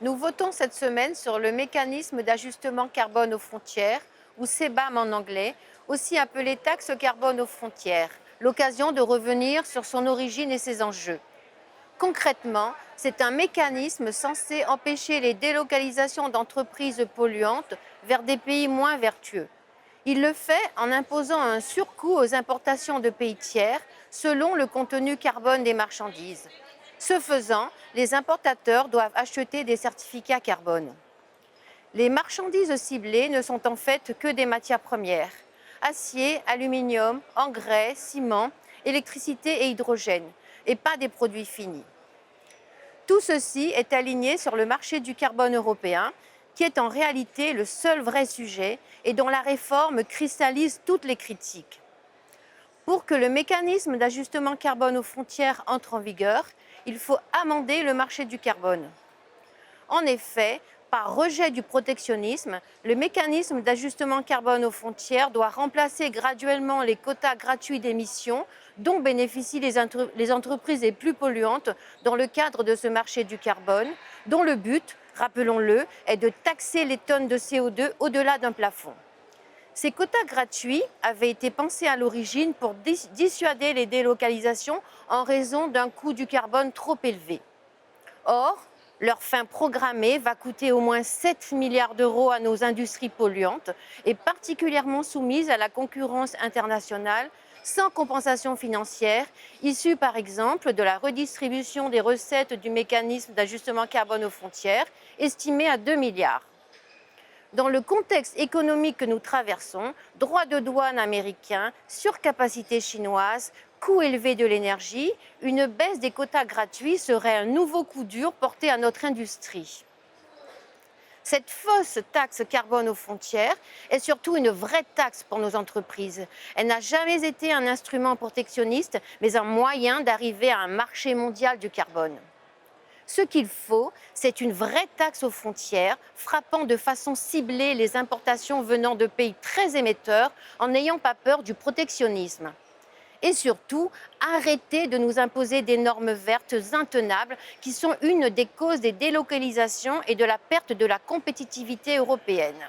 Nous votons cette semaine sur le mécanisme d'ajustement carbone aux frontières, ou CBAM en anglais, aussi appelé taxe carbone aux frontières, l'occasion de revenir sur son origine et ses enjeux. Concrètement, c'est un mécanisme censé empêcher les délocalisations d'entreprises polluantes vers des pays moins vertueux. Il le fait en imposant un surcoût aux importations de pays tiers selon le contenu carbone des marchandises. Ce faisant, les importateurs doivent acheter des certificats carbone. Les marchandises ciblées ne sont en fait que des matières premières: acier, aluminium, engrais, ciment, électricité et hydrogène, et pas des produits finis. Tout ceci est aligné sur le marché du carbone européen, qui est en réalité le seul vrai sujet et dont la réforme cristallise toutes les critiques. Pour que le mécanisme d'ajustement carbone aux frontières entre en vigueur, il faut amender le marché du carbone. En effet, par rejet du protectionnisme, le mécanisme d'ajustement carbone aux frontières doit remplacer graduellement les quotas gratuits d'émissions dont bénéficient les entreprises les plus polluantes dans le cadre de ce marché du carbone, dont le but, rappelons-le, est de taxer les tonnes de CO2 au-delà d'un plafond. Ces quotas gratuits avaient été pensés à l'origine pour dissuader les délocalisations en raison d'un coût du carbone trop élevé. Or, leur fin programmée va coûter au moins 7 milliards d'euros à nos industries polluantes et particulièrement soumises à la concurrence internationale, sans compensation financière, issue par exemple de la redistribution des recettes du mécanisme d'ajustement carbone aux frontières, estimée à 2 milliards. Dans le contexte économique que nous traversons, droits de douane américains, surcapacité chinoise, coût élevé de l'énergie, une baisse des quotas gratuits serait un nouveau coup dur porté à notre industrie. Cette fausse taxe carbone aux frontières est surtout une vraie taxe pour nos entreprises. Elle n'a jamais été un instrument protectionniste, mais un moyen d'arriver à un marché mondial du carbone. Ce qu'il faut, c'est une vraie taxe aux frontières, frappant de façon ciblée les importations venant de pays très émetteurs en n'ayant pas peur du protectionnisme. Et surtout, arrêter de nous imposer des normes vertes intenables qui sont une des causes des délocalisations et de la perte de la compétitivité européenne.